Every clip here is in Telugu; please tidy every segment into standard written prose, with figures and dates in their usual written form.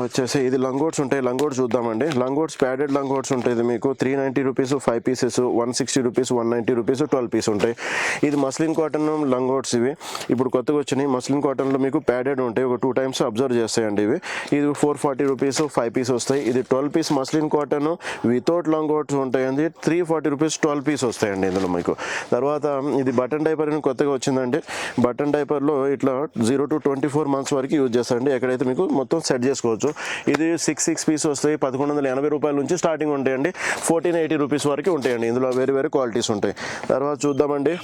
వచ్చేసి ఇది లంగోట్స్ ఉంటాయి. లంగోట్స్ చూద్దామండి. లంగోట్స్ ప్యాడెడ్ లంగోట్స్ ఉంటుంది మీకు 390 rupees 5 pieces, 160 rupees 190 rupees 12 piece ఉంటాయి. ఇది మస్లిన్ కాటన్ లంగోట్స్. ఇవి ఇప్పుడు కొత్తగా వచ్చినాయి. మస్లిన్ కాటన్లో మీకు ప్యాడెడ్ ఉంటాయి. ఒక 2 టైమ్స్ అబ్జర్వ్ చేస్తాయండి ఇవి. ఇది 440 రూపీస్ 5 పీస్ వస్తాయి. ఇది 12 piece muslin cotton without langots ఉంటాయండి. 340 రూపీస్ 12 పీస్ వస్తాయండి ఇందులో మీకు. తర్వాత ఇది బటన్ డైపర్ అని కొత్తగా వచ్చిందండి. బటన్ డైపర్లో ఇట్లా 0 to 24 మంత్స్ వరకు యూజ్ చేస్తారండి. ఎక్కడైతే మీకు మొత్తం సెట్ చేసుకోవచ్చు. ఇది 6 పీస్ వస్తాయి. 1180 రూపాయల నుంచి స్టార్టింగ్ ఉంటాయండి. 1480 రూపీస్ వరకు ఉంటాయండి. ఇందులో వేరే వేరే క్వాలిటీస్ ఉంటాయి. తర్వాత చూద్దామండి.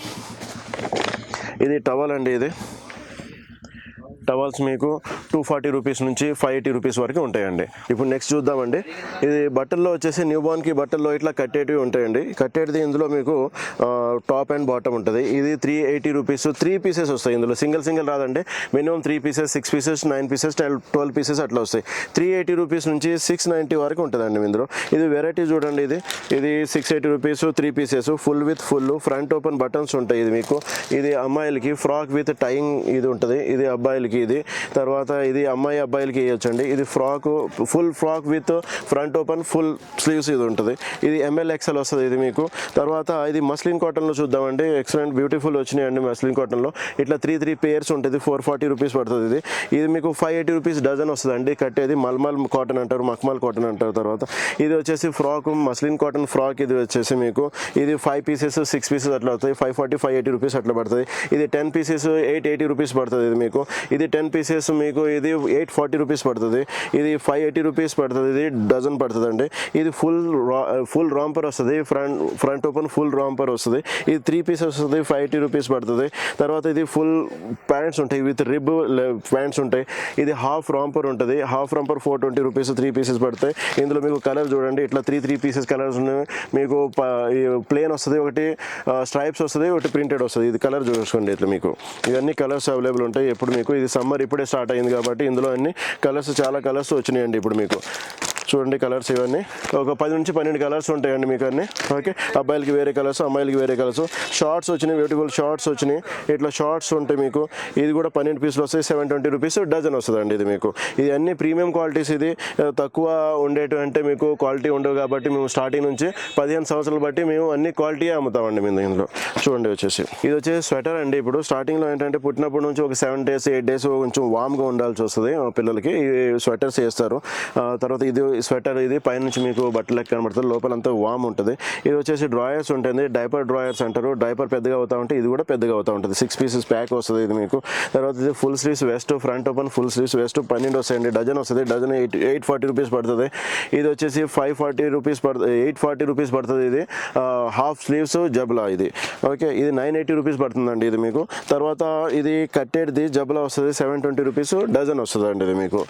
ఇది టవల్ అండి. ఇది టవల్స్ మీకు 240 రూపీస్ నుంచి 580 రూపీస్ వరకు ఉంటాయండి. ఇప్పుడు నెక్స్ట్ చూద్దామండి. ఇది బట్టల్లో వచ్చేసి న్యూ బార్న్కి బట్టల్లో ఇట్లా కట్టేటివి ఉంటాయండి. కట్టేటిది ఇందులో మీకు టాప్ అండ్ బాటమ్ ఉంటుంది. ఇది 380 రూపీస్ 3 పీసెస్ వస్తాయి. ఇందులో సింగిల్ రాదండి. Minimum 3 pieces 6 pieces 9 pieces 12 pieces అట్లా వస్తాయి. 380 రూపీస్ నుంచి 690 వరకు ఉంటుందండి ఇందులో. ఇది వెరైటీ చూడండి. ఇది 680 rupees 3 pieces full with full front open buttons ఉంటాయి. ఇది మీకు ఇది అమ్మాయిలకి ఫ్రాక్ విత్ టైయింగ్ ఇది ఉంటుంది. ఇది అబ్బాయిలకి. ఇది తర్వాత ఇది అబ్బాయిలకి వేయొచ్చండి. ఇది full frock with front open full sleeves ఇది ఉంటుంది. ఇది ML XL వస్తుంది ఇది మీకు. తర్వాత ఇది మస్లిన్ కాటన్లో చూద్దామండి. ఎక్సలెంట్ బ్యూటిఫుల్ వచ్చినాయండి మస్లిన్ కాటన్లో. ఇట్లా 3 పేర్స్ ఉంటుంది. 440 రూపీస్ పడుతుంది. ఇది మీకు 580 రూపీస్ డజన్ వస్తుందండి. కట్టేది మల్మల్ కాటన్ అంటారు, మక్మల్ కాటన్ అంటారు. తర్వాత ఇది వచ్చేసి ఫ్రాక్ మస్లిన్ కాటన్ ఫ్రాక్. ఇది వచ్చేసి మీకు ఇది 5 పీసెస్ 6 పీసెస్ అట్లా అవుతాయి. 540 580 రూపీస్ అట్లా పడుతుంది. ఇది 10 పీసెస్ 880 రూపీస్ పడుతుంది. ఇది మీకు ఇది 10 పీసెస్ మీకు ఇది 840 రూపీస్ పడుతుంది. ఇది 580 రూపీస్ పడుతుంది. ఇది డజన్ పడుతుందండి. ఇది ఫుల్ రాంపర్ వస్తుంది. ఫ్రంట్ ఓపెన్ ఫుల్ రాంపర్ వస్తుంది. ఇది 3 పీసెస్ వస్తుంది. 580 రూపీస్ పడుతుంది. తర్వాత ఇది ఫుల్ ప్యాంట్స్ ఉంటాయి విత్ రిబ్ ప్యాంట్స్ ఉంటాయి. ఇది హాఫ్ రాంపర్ ఉంటుంది. హాఫ్ రాంపర్ 420 రూపీస్ 3 పీసెస్ పడతాయి. ఇందులో మీకు కలర్ చూడండి. ఇట్లా 3 పీసెస్ కలర్స్ ఉన్నాయి. మీకు ప్లేన్ వస్తుంది, ఒకటి స్ట్రైప్స్ వస్తుంది, ఒకటి ప్రింటెడ్ వస్తుంది. ఇది కలర్ చూసుకోండి. ఇట్లా మీకు ఇవన్నీ కలర్స్ అవైలబుల్ ఉంటాయి. ఎప్పుడు మీకు ఇది సమ్మర్ ఇప్పుడే స్టార్ట్ అయింది కాబట్టి ఇందులో అన్ని కలర్స్ చాలా కలర్స్ వచ్చినాయండి. ఇప్పుడు మీకు చూడండి కలర్స్ ఇవన్నీ ఒక 10 నుంచి 12 కలర్స్ ఉంటాయండి మీకు అన్నీ. ఓకే, అబ్బాయిలకి వేరే కలర్స్, అమ్మాయిలకి వేరే కలర్స్. షార్ట్స్ వచ్చినాయి, బ్యూటిఫుల్ షార్ట్స్ వచ్చినాయి. ఇట్లా షార్ట్స్ ఉంటాయి మీకు. ఇది కూడా 12 పీసులు వస్తాయి. 720 రూపీస్ డజన్ వస్తుందండి ఇది మీకు. ఇది అన్ని ప్రీమియం క్వాలిటీస్. ఇది తక్కువ ఉండేటివి అంటే మీకు క్వాలిటీ ఉండవు కాబట్టి మేము స్టార్టింగ్ నుంచి 15 సంవత్సరాలు బట్టి మేము అన్ని క్వాలిటీ అమ్ముతామండి మేము ఇందులో. చూడండి ఇది వచ్చేసి స్వెటర్ అండి. ఇప్పుడు స్టార్టింగ్లో ఏంటంటే పుట్టినప్పటి నుంచి ఒక 7 days 8 days కొంచెం వామ్గా ఉండాల్సి వస్తుంది పిల్లలకి. ఈ స్వెటర్స్ వేస్తారు. తర్వాత ఇది స్వెటర్. ఇది పైనుంచి మీకు బట్టలు లెక్క కనబడుతుంది, లోపలంతా వామ్ ఉంటుంది. ఇది వచ్చేసి డ్రాయర్స్ ఉంటుంది. డైపర్ డ్రాయర్స్ అంటారు. డైపర్ పెద్దగా అవుతా ఉంటే ఇది కూడా పెద్దగా అవుతూ ఉంటుంది. 6 పీసెస్ ప్యాక్ వస్తుంది ఇది మీకు. తర్వాత ఇది full sleeves west, front open full sleeves west 12 వస్తాయండి. డజన్ వస్తుంది. డజన్ 840 రూపీస్ పడుతుంది. ఇది వచ్చేసి 540 రూపీస్ పడుతుంది. 840 రూపీస్ పడుతుంది. ఇది హాఫ్ స్లీవ్స్ జబ్లా ఇది. ఓకే, ఇది 980 రూపీస్ పడుతుందండి ఇది మీకు. తర్వాత ఇది కట్టేది జబ్లా వస్తుంది. 720 రూపీస్ డజన్ వస్తుందండి ఇది మీకు.